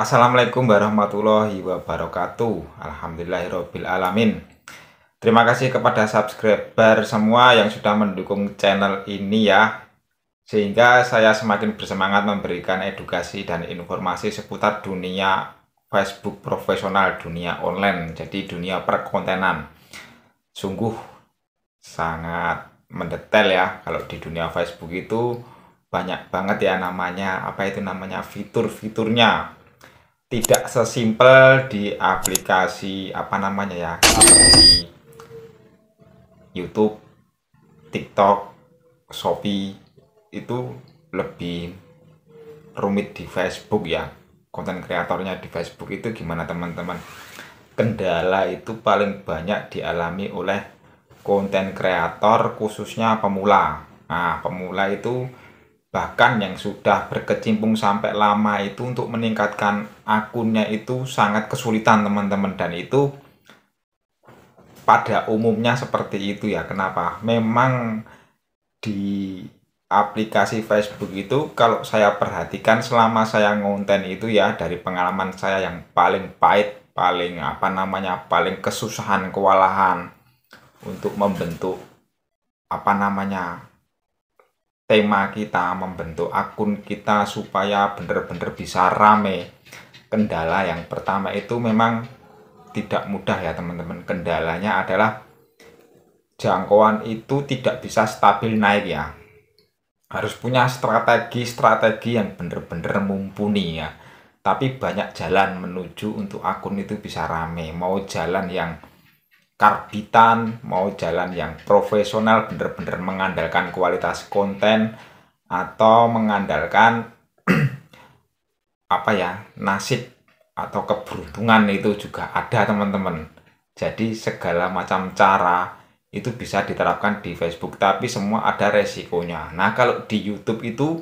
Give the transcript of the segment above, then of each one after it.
Assalamualaikum warahmatullahi wabarakatuh. Alhamdulillahirabbil alamin. Terima kasih kepada subscriber semua yang sudah mendukung channel ini ya. Sehingga saya semakin bersemangat memberikan edukasi dan informasi seputar dunia Facebook profesional, dunia online, jadi dunia perkontenan. Sungguh sangat mendetail ya. Kalau di dunia Facebook itu banyak banget ya namanya fitur-fiturnya. Tidak sesimpel di aplikasi seperti YouTube, TikTok, Shopee. Itu lebih rumit di Facebook ya. Konten kreatornya di Facebook itu gimana teman-teman? Kendala itu paling banyak dialami oleh konten kreator khususnya pemula. Nah, pemula itu bahkan yang sudah berkecimpung sampai lama itu untuk meningkatkan akunnya itu sangat kesulitan teman-teman, dan itu pada umumnya seperti itu ya. Kenapa? Memang di aplikasi Facebook itu kalau saya perhatikan selama saya ngonten itu ya, dari pengalaman saya yang paling pahit, paling kesusahan, kewalahan untuk membentuk tema kita, membentuk akun kita supaya benar-benar bisa rame. Kendala yang pertama itu memang tidak mudah ya teman-teman. Kendalanya adalah jangkauan itu tidak bisa stabil naik ya. Harus punya strategi yang benar-benar mumpuni ya. Tapi banyak jalan menuju untuk akun itu bisa rame. Mau jalan yang karbitan, mau jalan yang profesional, bener-bener mengandalkan kualitas konten, atau mengandalkan nasib atau keberuntungan, itu juga ada teman-teman. Jadi segala macam cara itu bisa diterapkan di Facebook, tapi semua ada resikonya. Nah, kalau di YouTube itu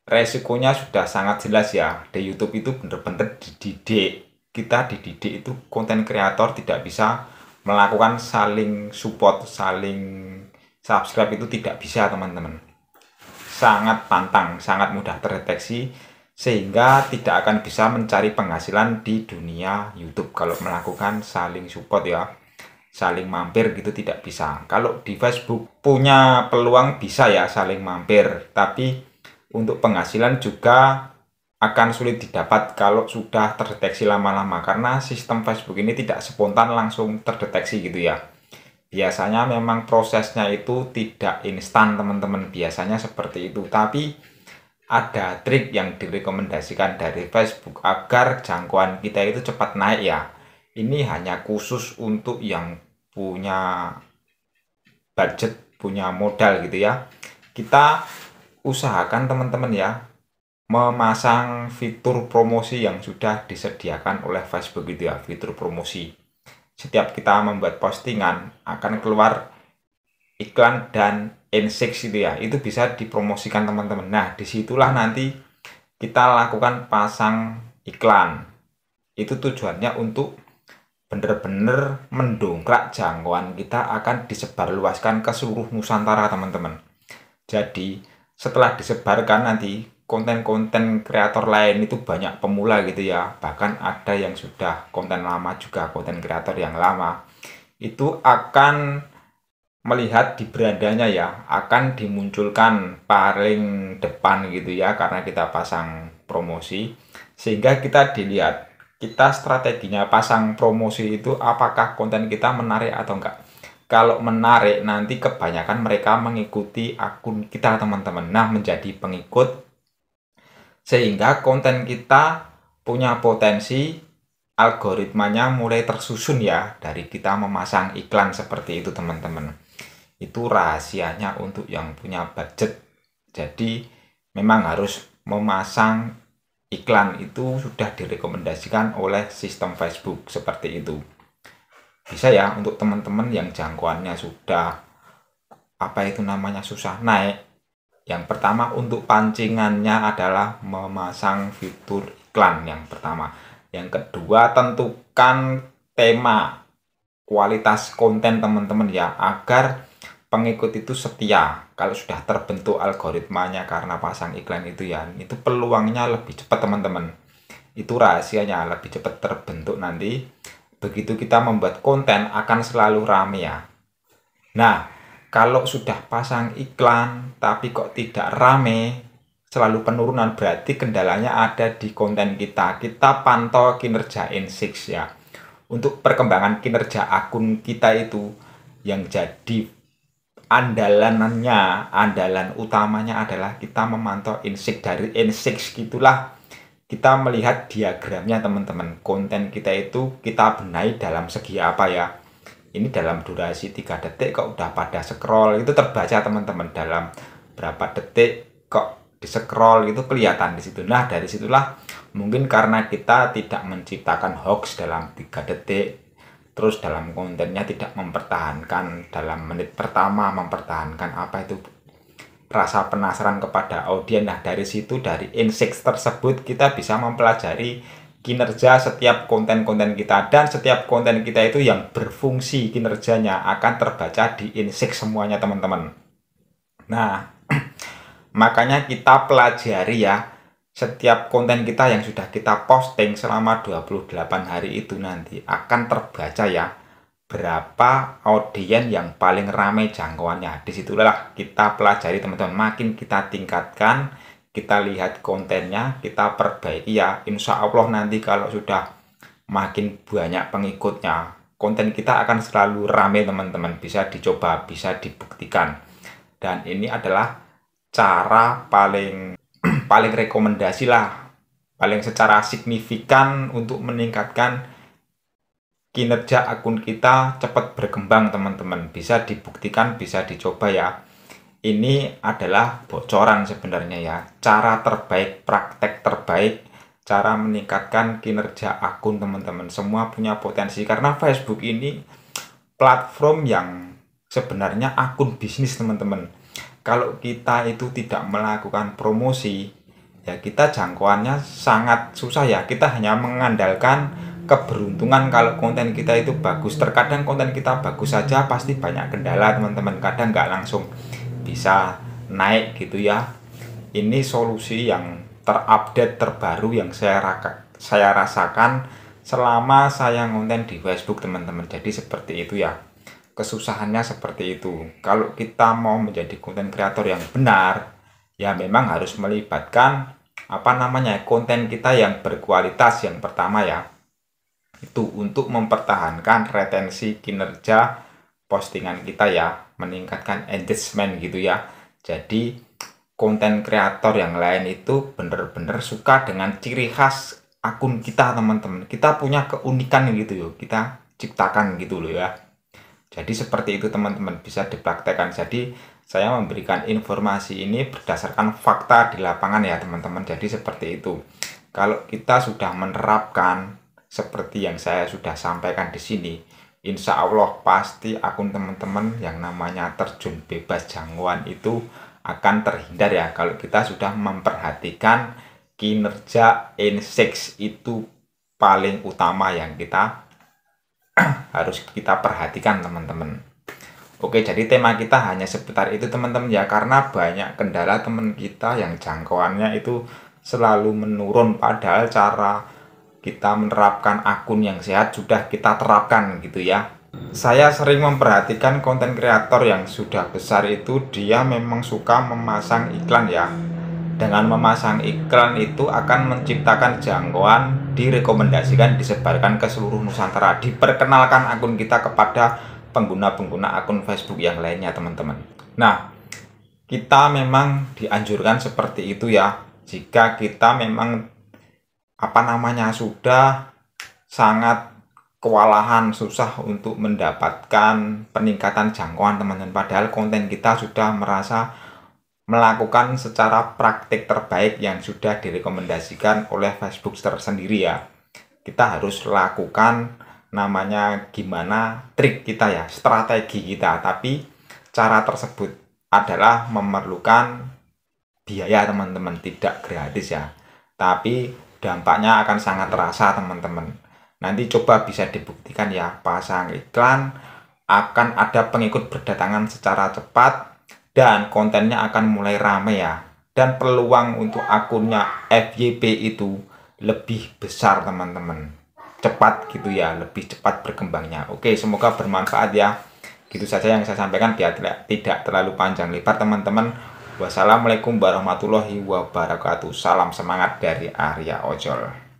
resikonya sudah sangat jelas ya. Di YouTube itu bener-bener dididik. Kita dididik itu konten kreator tidak bisa melakukan saling support, saling subscribe, itu tidak bisa teman-teman. Sangat pantang, sangat mudah terdeteksi, sehingga tidak akan bisa mencari penghasilan di dunia YouTube kalau melakukan saling support ya, saling mampir gitu tidak bisa. Kalau di Facebook punya peluang bisa ya saling mampir, tapi untuk penghasilan juga akan sulit didapat kalau sudah terdeteksi lama-lama, karena sistem Facebook ini tidak spontan langsung terdeteksi gitu ya. Biasanya memang prosesnya itu tidak instan teman-teman, biasanya seperti itu. Tapi ada trik yang direkomendasikan dari Facebook agar jangkauan kita itu cepat naik ya. Ini hanya khusus untuk yang punya budget, punya modal gitu ya. Kita usahakan teman-teman ya, memasang fitur promosi yang sudah disediakan oleh Facebook gitu ya, fitur promosi. Setiap kita membuat postingan akan keluar iklan dan N6 gitu ya, itu bisa dipromosikan teman-teman. Nah, disitulah nanti kita lakukan pasang iklan. Itu tujuannya untuk benar-benar mendongkrak jangkauan kita akan disebarluaskan ke seluruh Nusantara teman-teman. Jadi setelah disebarkan nanti konten-konten kreator lain itu banyak pemula gitu ya, bahkan ada yang sudah konten lama juga, konten kreator yang lama itu akan melihat di berandanya ya, akan dimunculkan paling depan gitu ya, karena kita pasang promosi, sehingga kita dilihat kita strateginya pasang promosi itu apakah konten kita menarik atau enggak. Kalau menarik, nanti kebanyakan mereka mengikuti akun kita teman-teman, nah menjadi pengikut, sehingga konten kita punya potensi, algoritmanya mulai tersusun ya dari kita memasang iklan seperti itu teman-teman. Itu rahasianya untuk yang punya budget. Jadi memang harus memasang iklan, itu sudah direkomendasikan oleh sistem Facebook seperti itu. Bisa ya untuk teman-teman yang jangkauannya sudah susah naik. Yang pertama untuk pancingannya adalah memasang fitur iklan yang pertama. Yang kedua tentukan tema, kualitas konten teman-teman ya, agar pengikut itu setia. Kalau sudah terbentuk algoritmanya karena pasang iklan itu ya, itu peluangnya lebih cepat teman-teman. Itu rahasianya, lebih cepat terbentuk nanti. Begitu kita membuat konten akan selalu rame ya. Nah, kalau sudah pasang iklan tapi kok tidak rame, selalu penurunan, berarti kendalanya ada di konten kita. Kita pantau kinerja N6 ya. Untuk perkembangan kinerja akun kita itu yang jadi andalan utamanya adalah kita memantau N6. Dari N6 gitulah kita melihat diagramnya teman-teman. Konten kita itu kita benahi dalam segi apa ya. Ini dalam durasi 3 detik kok udah pada scroll, itu terbaca teman-teman. Dalam berapa detik kok di scroll itu kelihatan di situ. Nah, dari situlah mungkin karena kita tidak menciptakan hoax dalam 3 detik, terus dalam kontennya tidak mempertahankan dalam menit pertama, mempertahankan apa itu rasa penasaran kepada audiens. Nah, dari situ, dari N6 tersebut kita bisa mempelajari kinerja setiap konten-konten kita, dan setiap konten kita itu yang berfungsi kinerjanya akan terbaca di N6 semuanya teman-teman. Nah, makanya kita pelajari ya, setiap konten kita yang sudah kita posting selama 28 hari itu nanti akan terbaca ya, berapa audiens yang paling ramai jangkauannya. Disitulah kita pelajari teman-teman. Makin kita tingkatkan, kita lihat kontennya, kita perbaiki ya. Insya Allah nanti kalau sudah makin banyak pengikutnya, konten kita akan selalu ramai teman-teman. Bisa dicoba, bisa dibuktikan. Dan ini adalah cara paling rekomendasi lah, paling secara signifikan untuk meningkatkan kinerja akun kita cepat berkembang teman-teman. Bisa dibuktikan, bisa dicoba ya. Ini adalah bocoran sebenarnya ya, cara terbaik, praktek terbaik, cara meningkatkan kinerja akun teman-teman. Semua punya potensi, karena Facebook ini platform yang sebenarnya akun bisnis teman-teman. Kalau kita itu tidak melakukan promosi ya, kita jangkauannya sangat susah ya. Kita hanya mengandalkan keberuntungan kalau konten kita itu bagus. Terkadang konten kita bagus saja pasti banyak kendala teman-teman, kadang nggak langsung bisa naik gitu ya. Ini solusi yang terupdate, terbaru yang saya rasakan selama saya konten di Facebook teman-teman. Jadi seperti itu ya, kesusahannya seperti itu. Kalau kita mau menjadi konten kreator yang benar ya, memang harus melibatkan konten kita yang berkualitas. Yang pertama ya, itu untuk mempertahankan retensi kinerja postingan kita ya, meningkatkan engagement gitu ya. Jadi konten kreator yang lain itu bener-bener suka dengan ciri khas akun kita teman-teman. Kita punya keunikan gitu loh, kita ciptakan gitu loh ya. Jadi seperti itu teman-teman, bisa dipraktekkan. Jadi saya memberikan informasi ini berdasarkan fakta di lapangan ya teman-teman. Jadi seperti itu. Kalau kita sudah menerapkan seperti yang saya sudah sampaikan di sini, insya Allah pasti akun teman-teman yang namanya terjun bebas jangkauan itu akan terhindar ya. Kalau kita sudah memperhatikan kinerja N6 itu paling utama yang kita harus kita perhatikan teman-teman. Oke, jadi tema kita hanya seputar itu teman-teman ya, karena banyak kendala teman kita yang jangkauannya itu selalu menurun, padahal cara kita menerapkan akun yang sehat sudah kita terapkan gitu ya. Saya sering memperhatikan konten kreator yang sudah besar itu, dia memang suka memasang iklan ya. Dengan memasang iklan itu akan menciptakan jangkauan, direkomendasikan, disebarkan ke seluruh Nusantara, diperkenalkan akun kita kepada pengguna-pengguna akun Facebook yang lainnya teman-teman. Nah, kita memang dianjurkan seperti itu ya. Jika kita memang sudah sangat kewalahan, susah untuk mendapatkan peningkatan jangkauan teman-teman, padahal konten kita sudah merasa melakukan secara praktik terbaik yang sudah direkomendasikan oleh Facebook tersendiri ya. Kita harus lakukan gimana trik kita ya, strategi kita, tapi cara tersebut adalah memerlukan biaya teman-teman, tidak gratis ya, tapi dampaknya akan sangat terasa teman-teman. Nanti coba bisa dibuktikan ya, pasang iklan akan ada pengikut berdatangan secara cepat, dan kontennya akan mulai ramai ya, dan peluang untuk akunnya FYP itu lebih besar teman-teman, cepat gitu ya, lebih cepat berkembangnya. Oke, semoga bermanfaat ya. Gitu saja yang saya sampaikan, biar tidak terlalu panjang lebar teman-teman. Wassalamualaikum warahmatullahi wabarakatuh. Salam semangat dari Arya Ojol.